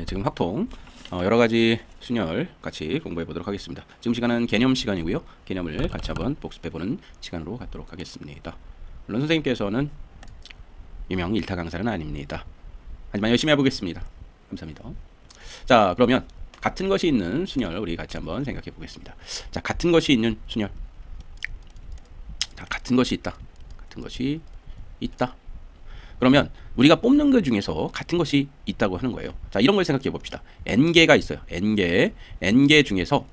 지금 확통 여러가지 순열 같이 공부해 보도록 하겠습니다. 지금 시간은 개념 시간이고요. 개념을 같이 한번 복습해보는 시간으로 갖도록 하겠습니다. 물론 선생님께서는 유명 일타 강사는 아닙니다. 하지만 열심히 해보겠습니다. 감사합니다. 자, 그러면 같은 것이 있는 순열 우리 같이 한번 생각해 보겠습니다. 자, 같은 것이 있는 순열. 자, 같은 것이 있다. 같은 것이 있다. 그러면 우리가 뽑는 것 중에서 같은 것이 있다고 하는 거예요. 자, 이런 걸 생각해 봅시다. n개가 있어요. n개 중에서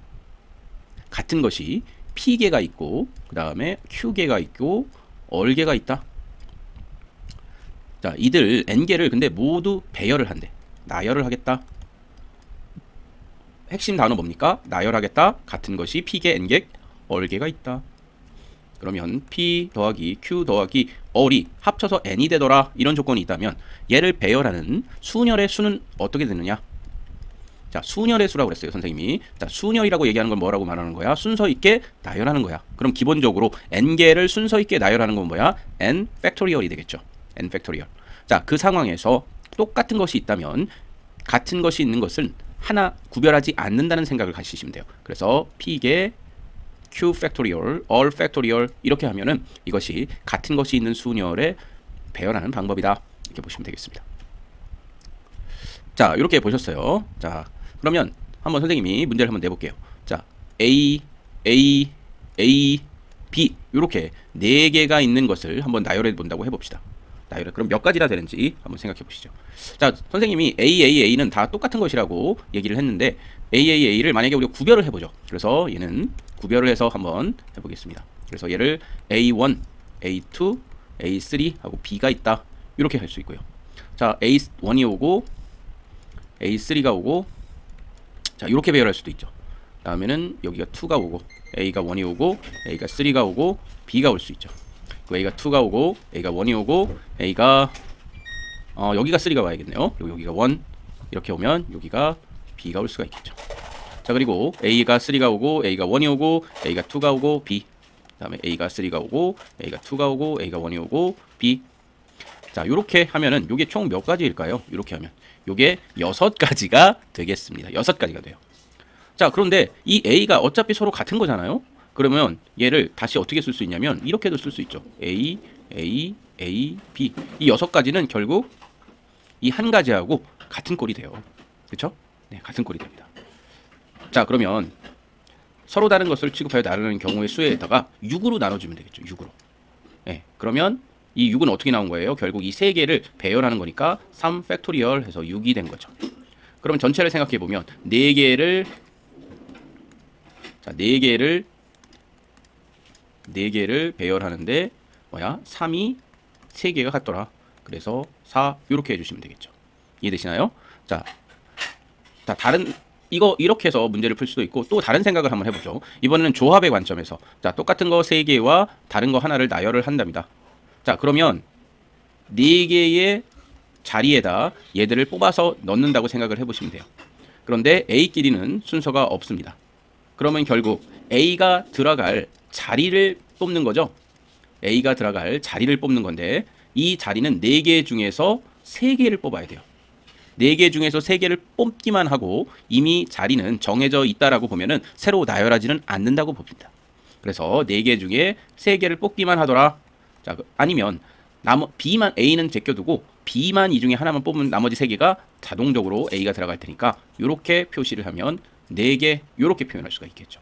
같은 것이 p개가 있고 그 다음에 q개가 있고 얼개가 있다. 자, 이들 n개를 근데 모두 배열을 한대. 나열을 하겠다. 핵심 단어 뭡니까? 나열하겠다. 같은 것이 p개, n개, 얼개가 있다. 그러면 p 더하기 q 더하기 얼이 합쳐서 n이 되더라. 이런 조건이 있다면 얘를 배열하는 수열의 수는 어떻게 되느냐? 자, 수열의 수라고 그랬어요, 선생님이. 자, 수열이라고 얘기하는 건 뭐라고 말하는 거야? 순서 있게 나열하는 거야. 그럼 기본적으로 n개를 순서 있게 나열하는 건 뭐야? n 팩토리얼이 되겠죠. n 팩토리얼. 자, 그 상황에서 똑같은 것이 있다면 같은 것이 있는 것은 하나 구별하지 않는다는 생각을 가지시면 돼요. 그래서 p개 q 팩토리얼, all 팩토리얼 이렇게 하면은 이것이 같은 것이 있는 수열에 배열하는 방법이다. 이렇게 보시면 되겠습니다. 자, 이렇게 보셨어요. 자, 그러면 한번 선생님이 문제를 한번 내볼게요. 자, A, A, A, B 이렇게 네 개가 있는 것을 한번 나열해 본다고 해봅시다. 나열해. 그럼 몇 가지나 되는지 한번 생각해 보시죠. 자, 선생님이 A, A, A는 다 똑같은 것이라고 얘기를 했는데 A, A, A를 만약에 우리가 구별을 해보죠. 그래서 얘는 구별을 해서 한번 해보겠습니다. 그래서 얘를 A1, A2, A3 하고 B가 있다. 이렇게 할 수 있고요. 자, A1이 오고 A3가 오고 자, 이렇게 배열할 수도 있죠. 다음에는 여기가 2가 오고 A가 1이 오고 A가 3가 오고 B가 올 수 있죠. A가 2가 오고 A가 1이 오고 A가 여기가 3가 와야겠네요. 그리고 여기가 1 이렇게 오면 여기가 B가 올 수가 있겠죠. 자, 그리고 A가 3가 오고 A가 1이 오고 A가 2가 오고 B 그 다음에 A가 3가 오고 A가 2가 오고 A가 1이 오고 B. 자, 요렇게 하면은 요게 총 몇 가지일까요? 요렇게 하면 요게 6가지가 되겠습니다. 6가지가 돼요. 자, 그런데 이 A가 어차피 서로 같은 거잖아요. 그러면 얘를 다시 어떻게 쓸 수 있냐면 이렇게도 쓸 수 있죠. A, A, A, B 이 6가지는 결국 이 한 가지하고 같은 꼴이 돼요. 그쵸? 네, 같은 꼴이 됩니다. 자, 그러면 서로 다른 것을 취급하여 나누는 경우의 수에다가 6으로 나눠주면 되겠죠. 6으로. 네, 그러면 이 6은 어떻게 나온 거예요? 결국 이 세 개를 배열하는 거니까 3 팩토리얼 해서 6이 된 거죠. 그럼 전체를 생각해 보면 4개를 자, 4개를 배열하는데 뭐야? 3이 3개가 같더라. 그래서 4 이렇게 해주시면 되겠죠. 이해되시나요? 자, 다른 이거 이렇게 해서 문제를 풀 수도 있고 또 다른 생각을 한번 해보죠. 이번에는 조합의 관점에서 자, 똑같은 거 3개와 다른 거 하나를 나열을 한답니다. 자, 그러면 4개의 자리에다 얘들을 뽑아서 넣는다고 생각을 해보시면 돼요. 그런데 A끼리는 순서가 없습니다. 그러면 결국 A가 들어갈 자리를 뽑는 거죠. A가 들어갈 자리를 뽑는 건데 이 자리는 4개 중에서 3개를 뽑아야 돼요. 4개 중에서 3개를 뽑기만 하고 이미 자리는 정해져 있다라고 보면은 새로 나열하지는 않는다고 봅니다. 그래서 4개 중에 3개를 뽑기만 하더라. 자, 아니면 B만 A는 제껴두고 B만 이 중에 하나만 뽑으면 나머지 3개가 자동적으로 A가 들어갈 테니까 이렇게 표시를 하면 4개 이렇게 표현할 수가 있겠죠.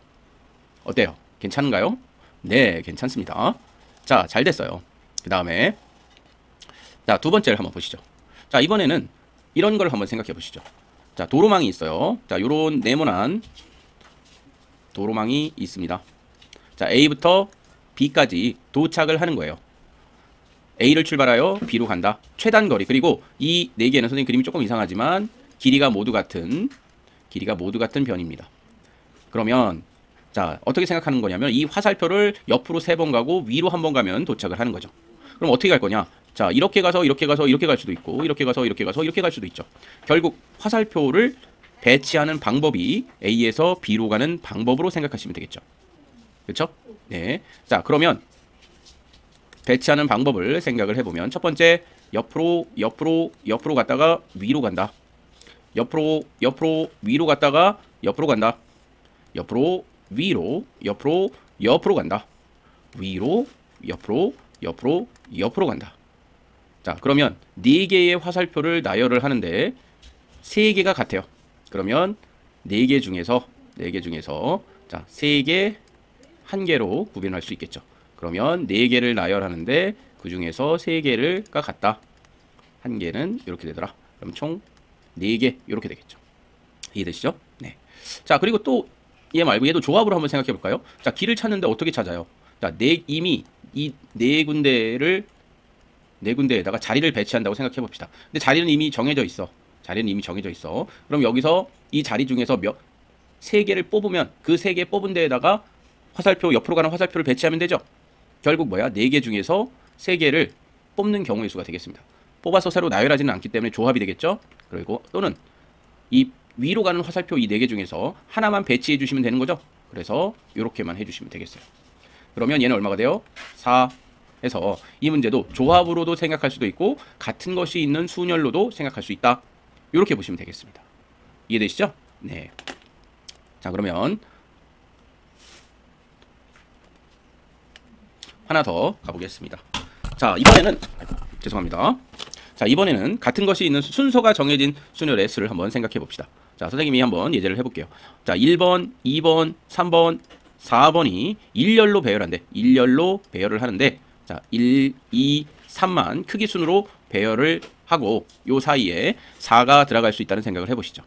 어때요? 괜찮은가요? 네, 괜찮습니다. 자, 잘 됐어요. 그 다음에 자, 두 번째를 한번 보시죠. 자, 이번에는 이런 걸 한번 생각해 보시죠. 자, 도로망이 있어요. 자, 요런 네모난 도로망이 있습니다. 자, A부터 B까지 도착을 하는 거예요. A를 출발하여 B로 간다. 최단 거리. 그리고 이 4개는 선생님 그림이 조금 이상하지만 길이가 모두 같은 변입니다. 그러면 자, 어떻게 생각하는 거냐면 이 화살표를 옆으로 3번 가고 위로 1번 가면 도착을 하는 거죠. 그럼 어떻게 갈 거냐? 자, 이렇게 가서 이렇게 가서 이렇게 갈 수도 있고 이렇게 가서 이렇게 가서 이렇게 갈 수도 있죠. 결국 화살표를 배치하는 방법이 A에서 B로 가는 방법으로 생각하시면 되겠죠. 그렇죠? 네. 자, 그러면 배치하는 방법을 생각을 해보면 첫 번째 옆으로 갔다가 위로 간다. 옆으로 위로 갔다가 옆으로 간다. 옆으로 위로 옆으로 간다. 위로 옆으로 간다. 자, 그러면 4개의 화살표를 나열을 하는데 3개가 같아요. 그러면 4개 중에서 자, 3개 1개로 구별할 수 있겠죠. 그러면 4개를 나열하는데 그 중에서 3개가 같다. 1개는 이렇게 되더라. 그럼 총 4개 이렇게 되겠죠. 이해되시죠? 네. 자, 그리고 또 얘 말고 얘도 조합으로 한번 생각해 볼까요? 자, 길을 찾는데 어떻게 찾아요? 자, 이미 이 4군데에다가 자리를 배치한다고 생각해 봅시다. 근데 자리는 이미 정해져 있어. 그럼 여기서 이 자리 중에서 3개를 뽑으면 그 3개 뽑은 데에다가 화살표, 옆으로 가는 화살표를 배치하면 되죠. 결국 뭐야? 4개 중에서 3개를 뽑는 경우의 수가 되겠습니다. 뽑아서 새로 나열하지는 않기 때문에 조합이 되겠죠. 그리고 또는 이 위로 가는 화살표 이 4개 중에서 하나만 배치해 주시면 되는 거죠. 그래서 이렇게만 해주시면 되겠어요. 그러면 얘는 얼마가 돼요? 4 해서 이 문제도 조합으로도 생각할 수도 있고 같은 것이 있는 순열로도 생각할 수 있다. 이렇게 보시면 되겠습니다. 이해되시죠? 네. 자, 그러면 하나 더 가보겠습니다. 자, 이번에는 죄송합니다. 자, 이번에는 같은 것이 있는 순서가 정해진 순열의 수를 한번 생각해 봅시다. 자, 선생님이 한번 예제를 해볼게요. 자, 1번, 2번, 3번, 4번이 일렬로 배열을 하는데 자, 1, 2, 3만 크기 순으로 배열을 하고 요 사이에 4가 들어갈 수 있다는 생각을 해보시죠.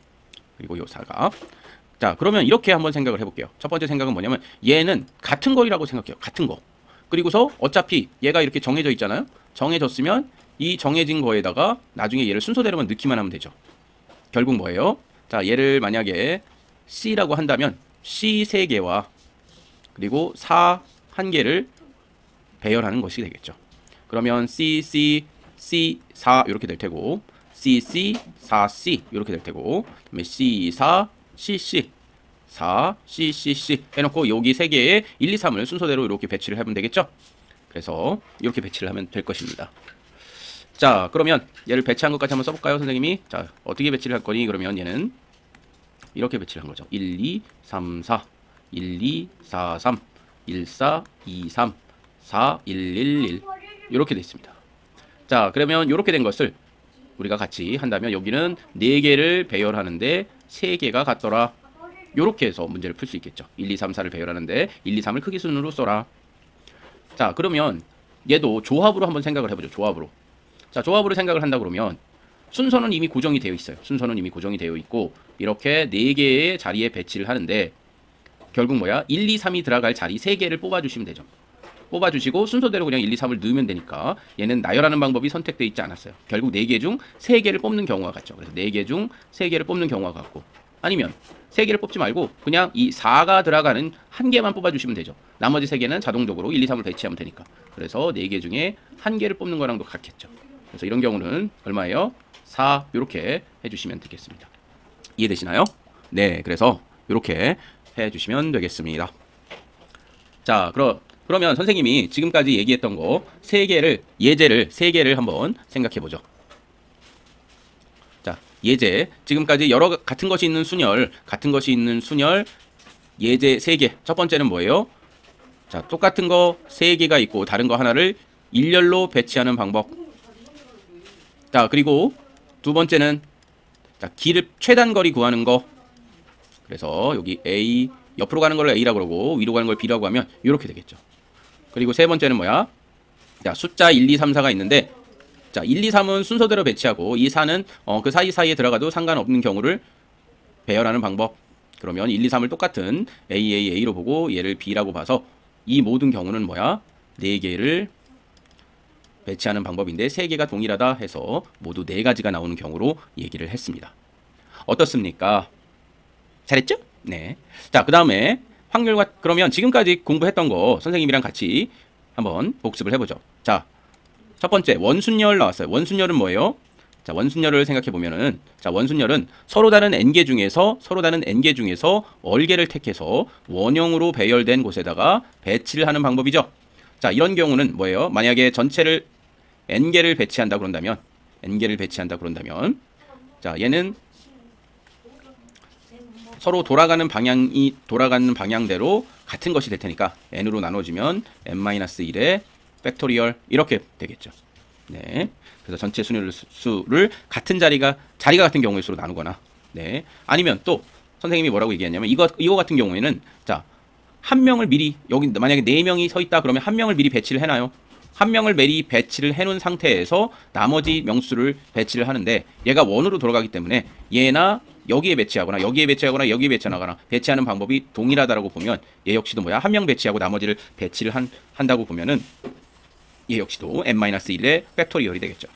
그리고 요 4가 자, 그러면 이렇게 한번 생각을 해볼게요. 첫 번째 생각은 뭐냐면 얘는 같은 거라고 생각해요. 같은 거. 그리고서 어차피 얘가 이렇게 정해져 있잖아요. 정해졌으면 이 정해진 거에다가 나중에 얘를 순서대로만 넣기만 하면 되죠. 결국 뭐예요? 자, 얘를 만약에 C라고 한다면 C 3개와 그리고 4 1개를 배열하는 것이 되겠죠. 그러면 C, 4 이렇게 될 테고 C, 4C 이렇게 될 테고 그다음에 C, 4, C 4, C 해놓고 여기 3개에 1, 2, 3을 순서대로 이렇게 배치를 하면 되겠죠. 그래서 이렇게 배치를 하면 될 것입니다. 자, 그러면 얘를 배치한 것까지 한번 써볼까요, 선생님이? 자, 어떻게 배치를 할 거니? 그러면 얘는 이렇게 배치를 한 거죠. 1, 2, 3, 4 1, 2, 4, 3 1, 4, 2, 3 4, 1, 1 이렇게 돼 있습니다. 자, 그러면 이렇게 된 것을 우리가 같이 한다면 여기는 4개를 배열하는데 3개가 같더라. 이렇게 해서 문제를 풀 수 있겠죠. 1, 2, 3, 4를 배열하는데 1, 2, 3을 크기 순으로 써라. 자, 그러면 얘도 조합으로 한번 생각을 해보죠. 조합으로. 자, 조합으로 생각을 한다 그러면 순서는 이미 고정이 되어 있어요. 순서는 이미 고정이 되어 있고 이렇게 4개의 자리에 배치를 하는데 결국 뭐야? 1, 2, 3이 들어갈 자리 3개를 뽑아주시면 되죠. 뽑아주시고 순서대로 그냥 1, 2, 3을 넣으면 되니까 얘는 나열하는 방법이 선택되어 있지 않았어요. 결국 4개 중 3개를 뽑는 경우가 같죠. 그래서 4개 중 3개를 뽑는 경우가 같고 아니면 3개를 뽑지 말고 그냥 이 4가 들어가는 1개만 뽑아주시면 되죠. 나머지 3개는 자동적으로 1, 2, 3을 배치하면 되니까. 그래서 4개 중에 1개를 뽑는 거랑도 같겠죠. 그래서 이런 경우는 얼마예요? 4 이렇게 해주시면 되겠습니다. 이해되시나요? 네, 그래서 이렇게 해주시면 되겠습니다. 자, 그러면 선생님이 지금까지 얘기했던 거 3개를 예제를 3개를 한번 생각해 보죠. 자, 예제 지금까지 같은 것이 있는 순열 예제 3개. 첫 번째는 뭐예요? 자, 똑같은 거 3개가 있고 다른 거 하나를 일렬로 배치하는 방법. 자, 그리고 두 번째는 자, 길을 최단 거리 구하는 거. 그래서 여기 A 옆으로 가는 걸 A라고 그러고 위로 가는 걸 B라고 하면 이렇게 되겠죠. 그리고 세 번째는 뭐야? 자, 숫자 1, 2, 3, 4가 있는데 자, 1, 2, 3은 순서대로 배치하고 이 4는 그 사이사이에 들어가도 상관없는 경우를 배열하는 방법. 그러면 1, 2, 3을 똑같은 A로 보고 얘를 B라고 봐서 이 모든 경우는 뭐야? 4개를 배치하는 방법인데 3개가 동일하다 해서 모두 4가지가 나오는 경우로 얘기를 했습니다. 어떻습니까? 잘했죠? 네. 자, 그 다음에 확률과 그러면 지금까지 공부했던 거 선생님이랑 같이 한번 복습을 해보죠. 자, 첫 번째 원순열 나왔어요. 원순열은 뭐예요? 자, 원순열을 생각해 보면은 자, 원순열은 서로 다른 n개 중에서 월개를 택해서 원형으로 배열된 곳에다가 배치를 하는 방법이죠. 자, 이런 경우는 뭐예요? 만약에 전체를 n개를 배치한다 그런다면 자, 얘는 서로 돌아가는 방향대로 같은 것이 될 테니까 n으로 나눠지면 n-1의 팩토리얼 이렇게 되겠죠. 네. 그래서 전체 수를 같은 자리가 같은 경우일수록 나누거나, 네. 아니면 또 선생님이 뭐라고 얘기했냐면 이거 같은 경우에는 자, 한 명을 미리 여기 만약에 4명이 서 있다 그러면 한 명을 미리 배치를 해놔요. 한 명을 미리 배치를 해놓은 상태에서 나머지 명수를 배치를 하는데 얘가 원으로 돌아가기 때문에 얘나 여기에 배치하거나 여기에 배치하거나 여기에 배치하거나 배치하는 방법이 동일하다라고 보면 얘 역시도 뭐야? 한 명 배치하고 나머지를 배치를 한다고 보면은 얘 역시도 n-1의 팩토리얼이 되겠죠.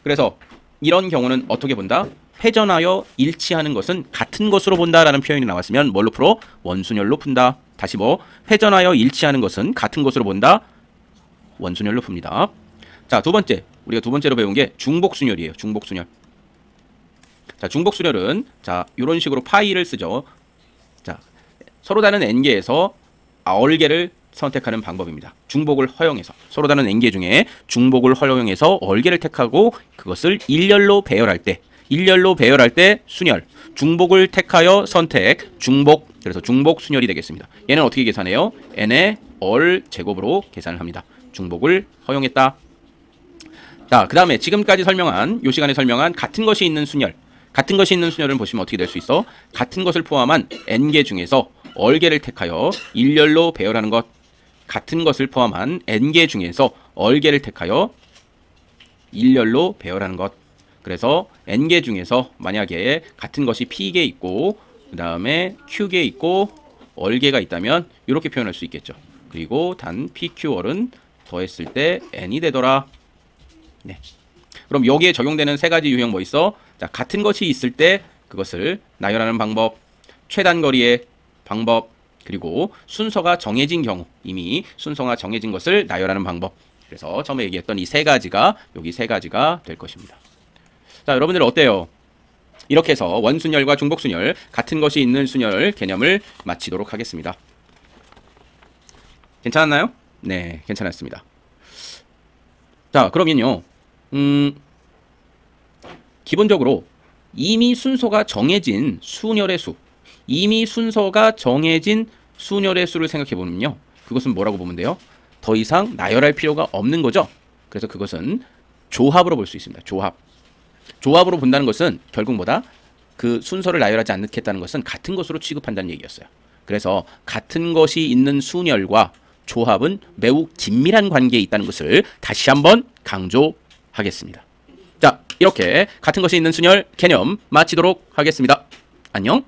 그래서 이런 경우는 어떻게 본다? 회전하여 일치하는 것은 같은 것으로 본다라는 표현이 나왔으면 뭘로 풀어? 원순열로 푼다. 다시 회전하여 일치하는 것은 같은 것으로 본다. 원순열로 풉니다. 자, 두 번째. 우리가 두 번째로 배운 게 중복순열이에요. 중복순열. 자, 중복순열은 자, 이런 식으로 파이를 쓰죠. 자, 서로 다른 n개에서 얼개를 선택하는 방법입니다. 중복을 허용해서 서로 다른 n개 중에 중복을 허용해서 얼개를 택하고 그것을 일렬로 배열할 때 순열, 중복을 택하여 선택, 중복, 그래서 중복 순열이 되겠습니다. 얘는 어떻게 계산해요? n의 얼 제곱으로 계산을 합니다. 중복을 허용했다. 자, 그 다음에 지금까지 요 시간에 설명한 같은 것이 있는 순열을 보시면 어떻게 될 수 있어? 같은 것을 포함한 n개 중에서 얼개를 택하여 일렬로 배열하는 것, 같은 것을 포함한 n개 중에서 얼개를 택하여 일렬로 배열하는 것. 그래서 n개 중에서 만약에 같은 것이 p개 있고 그 다음에 q개 있고 얼개가 있다면 이렇게 표현할 수 있겠죠. 그리고 단 pq월은 더했을 때 n이 되더라. 네. 그럼 여기에 적용되는 세 가지 유형 뭐 있어? 자, 같은 것이 있을 때 그것을 나열하는 방법, 최단거리의 방법, 그리고 순서가 정해진 경우, 이미 순서가 정해진 것을 나열하는 방법. 그래서 처음에 얘기했던 이 세 가지가 여기 세 가지가 될 것입니다. 자, 여러분들 어때요? 이렇게 해서 원순열과 중복순열, 같은 것이 있는 순열 개념을 마치도록 하겠습니다. 괜찮았나요? 네, 괜찮았습니다. 자, 그러면요. 기본적으로 이미 순서가 정해진 순열의 수, 순열의 수를 생각해보면요. 그것은 뭐라고 보면 돼요? 더 이상 나열할 필요가 없는 거죠. 그래서 그것은 조합으로 볼 수 있습니다. 조합으로 본다는 것은 결국 뭐다? 그 순서를 나열하지 않겠다는 것은 같은 것으로 취급한다는 얘기였어요. 그래서 같은 것이 있는 순열과 조합은 매우 긴밀한 관계에 있다는 것을 다시 한번 강조하겠습니다. 자, 이렇게 같은 것이 있는 순열 개념 마치도록 하겠습니다. 안녕.